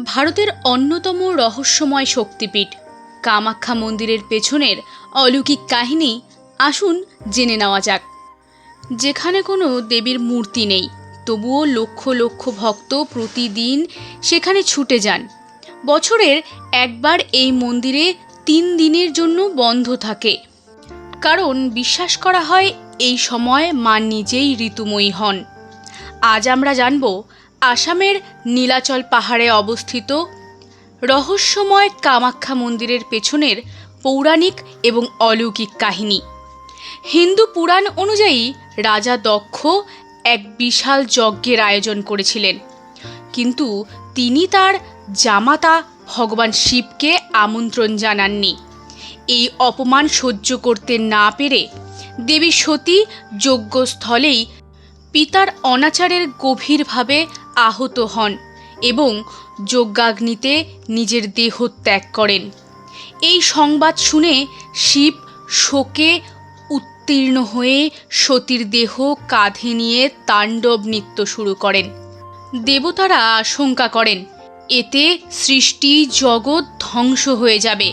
ভারতের অন্যতম রহস্যময় শক্তিপীঠ কামাখ্যা মন্দিরের পেছনের অলৌকিক কাহিনী আসুন জেনে নেওয়া যাক। যেখানে কোনো দেবীর মূর্তি নেই, তবুও লক্ষ লক্ষ ভক্ত প্রতিদিন সেখানে ছুটে যান। বছরের একবার এই মন্দিরে 3 দিনের জন্য বন্ধ থাকে, কারণ বিশ্বাস করা হয় এই সময় মা নিজেই ঋতুময়ী হন। আজ আমরা জানব আসামের নীলাচল পাহাড়ে অবস্থিত রহস্যময় কামাখ্যা মন্দিরের পেছনের পৌরাণিক এবং অলৌকিক কাহিনী। হিন্দু পুরাণ অনুযায়ী রাজা দক্ষ এক বিশাল যজ্ঞের আয়োজন করেছিলেন, কিন্তু তিনি তার জামাতা ভগবান শিবকে আমন্ত্রণ জানাননি। এই অপমান সহ্য করতে না পেরে দেবী সতী যজ্ঞস্থলেই পিতার অনাচারের গভীরভাবে আহত হন এবং যজ্ঞাগ্নিতে নিজের দেহ ত্যাগ করেন। এই সংবাদ শুনে শিব শোকে উত্তীর্ণ হয়ে সতীর দেহ কাঁধে নিয়ে তাণ্ডব নৃত্য শুরু করেন। দেবতারা আশঙ্কা করেন এতে সৃষ্টি জগৎ ধ্বংস হয়ে যাবে।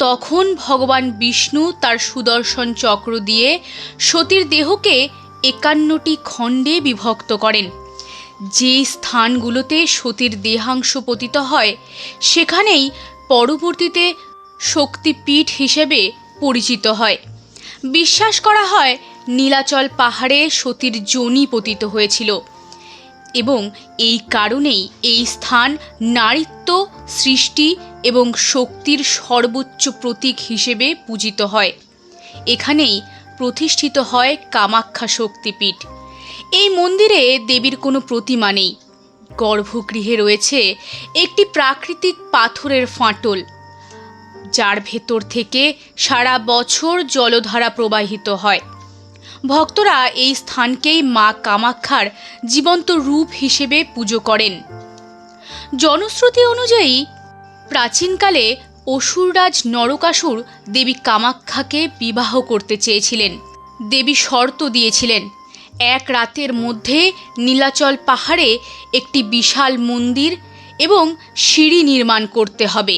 তখন ভগবান বিষ্ণু তার সুদর্শন চক্র দিয়ে সতীর দেহকে 51টি খণ্ডে বিভক্ত করেন। যে স্থানগুলোতে সতীর দেহাংশ পতিত হয় সেখানেই পরবর্তীতে শক্তিপীঠ হিসেবে পরিচিত হয়। বিশ্বাস করা হয় নীলাচল পাহাড়ে সতীর যোনি পতিত হয়েছিল এবং এই কারণেই এই স্থান নারীত্ব, সৃষ্টি এবং শক্তির সর্বোচ্চ প্রতীক হিসেবে পূজিত হয়। এখানেই প্রতিষ্ঠিত হয় কামাখ্যা শক্তিপীঠ। এই মন্দিরে দেবীর কোনো প্রতিমা নেই। গর্ভগৃহে রয়েছে একটি প্রাকৃতিক পাথরের ফাটল, যার ভেতর থেকে সারা বছর জলধারা প্রবাহিত হয়। ভক্তরা এই স্থানকেই মা কামাখ্যার জীবন্ত রূপ হিসেবে পুজো করেন। জনশ্রুতি অনুযায়ী প্রাচীনকালে অসুররাজ নরকাসুর দেবী কামাখ্যাকে বিবাহ করতে চেয়েছিলেন। দেবী শর্ত দিয়েছিলেন, এক রাতের মধ্যে নীলাচল পাহাড়ে একটি বিশাল মন্দির এবং সিঁড়ি নির্মাণ করতে হবে।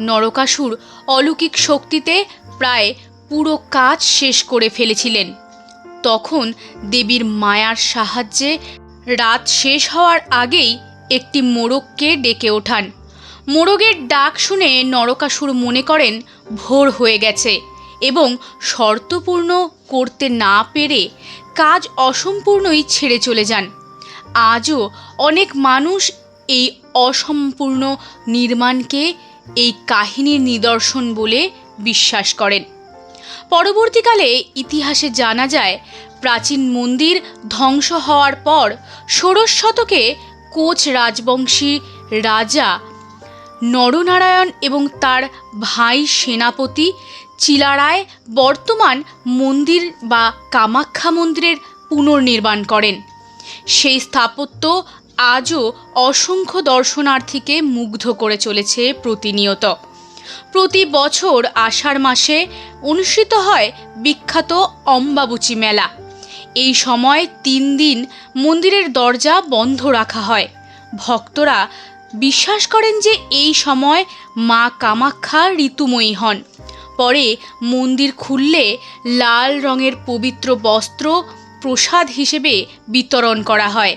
নরকাসুর অলৌকিক শক্তিতে প্রায় পুরো কাজ শেষ করে ফেলেছিলেন। তখন দেবীর মায়ার সাহায্যে রাত শেষ হওয়ার আগেই একটি মোরগকে ডেকে ওঠান। মোরগের ডাক শুনে নরকাসুর মনে করেন ভোর হয়ে গেছে এবং শর্তপূর্ণ করতে না পেরে কাজ অসম্পূর্ণই ছেড়ে চলে যান। আজও অনেক মানুষ এই অসম্পূর্ণ নির্মাণকে এই কাহিনীর নিদর্শন বলে বিশ্বাস করেন। পরবর্তীকালে ইতিহাসে জানা যায়, প্রাচীন মন্দির ধ্বংস হওয়ার পর ষোড়শ শতকে কোচ রাজবংশী রাজা নরনারায়ণ এবং তার ভাই সেনাপতি চিলারায় বর্তমান মন্দির বা কামাখ্যা মন্দিরের পুনর্নির্মাণ করেন। সেই স্থাপত্য আজও অসংখ্য দর্শনার্থীকে মুগ্ধ করে চলেছে প্রতিনিয়ত। প্রতি বছর আষাঢ় মাসে অনুষ্ঠিত হয় বিখ্যাত অম্বাবুচি মেলা। এই সময় 3 দিন মন্দিরের দরজা বন্ধ রাখা হয়। ভক্তরা বিশ্বাস করেন যে এই সময় মা কামাখ্যা ঋতুময়ী হন। পরে মন্দির খুললে লাল রঙের পবিত্র বস্ত্র প্রসাদ হিসেবে বিতরণ করা হয়,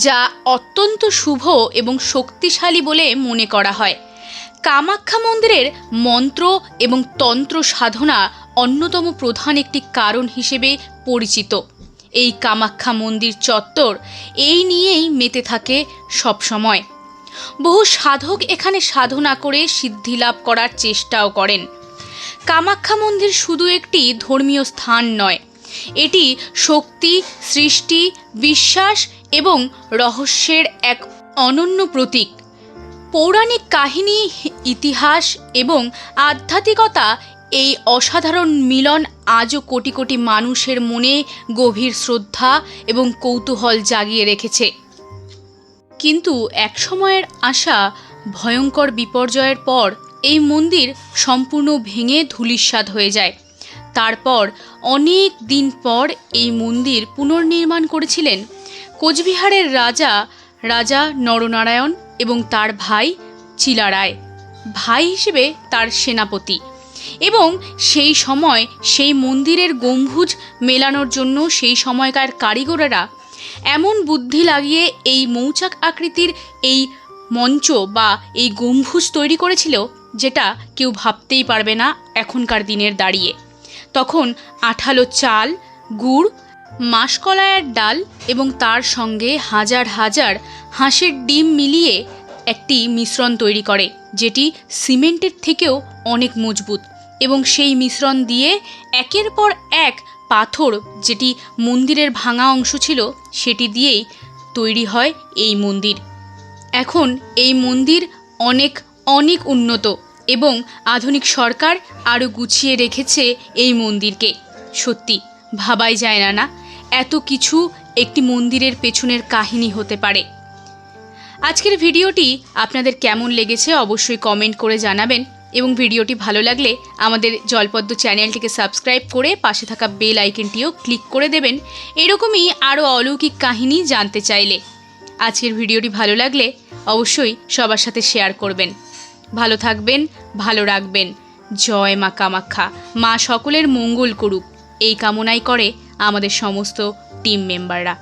যা অত্যন্ত শুভ এবং শক্তিশালী বলে মনে করা হয়। কামাখ্যা মন্দিরের মন্ত্র এবং তন্ত্র সাধনা অন্যতম প্রধান একটি কারণ হিসেবে পরিচিত। এই কামাখ্যা মন্দির চত্বর এই নিয়েই মেতে থাকে সবসময়। বহু সাধক এখানে সাধনা করে সিদ্ধি লাভ করার চেষ্টাও করেন। কামাখ্যা মন্দির শুধু একটি ধর্মীয় স্থান নয়, এটি শক্তি, সৃষ্টি, বিশ্বাস এবং রহস্যের এক অনন্য প্রতীক। পৌরাণিক কাহিনী, ইতিহাস এবং আধ্যাত্মিকতা এই অসাধারণ মিলন আজও কোটি কোটি মানুষের মনে গভীর শ্রদ্ধা এবং কৌতূহল জাগিয়ে রেখেছে। কিন্তু একসময়ের আসা ভয়ঙ্কর বিপর্যয়ের পর এই মন্দির সম্পূর্ণ ভেঙে ধূলিসাৎ হয়ে যায়। তারপর অনেক দিন পর এই মন্দির পুনর্নির্মাণ করেছিলেন কোচবিহারের রাজা নরনারায়ণ এবং তার ভাই চিলারায়, ভাই হিসেবে তার সেনাপতি। এবং সেই সময় সেই মন্দিরের গম্বুজ মেলানোর জন্য সেই সময়কার কারিগরেরা এমন বুদ্ধি লাগিয়ে এই মৌচাক আকৃতির এই মঞ্চ বা এই গম্বুজ তৈরি করেছিল, যেটা কেউ ভাবতেই পারবে না এখনকার দিনের দাঁড়িয়ে। তখন আঠালো চাল, গুড়, মাসকলাইয়ের ডাল এবং তার সঙ্গে হাজার হাজার হাঁসের ডিম মিলিয়ে একটি মিশ্রণ তৈরি করে, যেটি সিমেন্টের থেকেও অনেক মজবুত। এবং সেই মিশ্রণ দিয়ে একের পর এক পাথর, যেটি মন্দিরের ভাঙা অংশ ছিল, সেটি দিয়েই তৈরি হয় এই মন্দির। এখন এই মন্দির অনেক অনেক উন্নত এবং আধুনিক সরকার আরও গুছিয়ে রেখেছে এই মন্দিরকে। সত্যি ভাবাই যায় না এত কিছু একটি মন্দিরের পেছনের কাহিনী হতে পারে। আজকের ভিডিওটি আপনাদের কেমন লেগেছে অবশ্যই কমেন্ট করে জানাবেন, এবং ভিডিওটি ভালো লাগলে আমাদের জলপদ্ম চ্যানেলটিকে সাবস্ক্রাইব করে পাশে থাকা বেল আইকনটিও ক্লিক করে দেবেন এরকমই আরও অলৌকিক কাহিনী জানতে চাইলে। আজকের ভিডিওটি ভালো লাগলে অবশ্যই সবার সাথে শেয়ার করবেন। ভালো থাকবেন, ভালো রাখবেন। জয় মা কামাখ্যা। মা সকলের মঙ্গল করুক, এই কামনাই করে আমাদের সমস্ত টিম মেম্বাররা।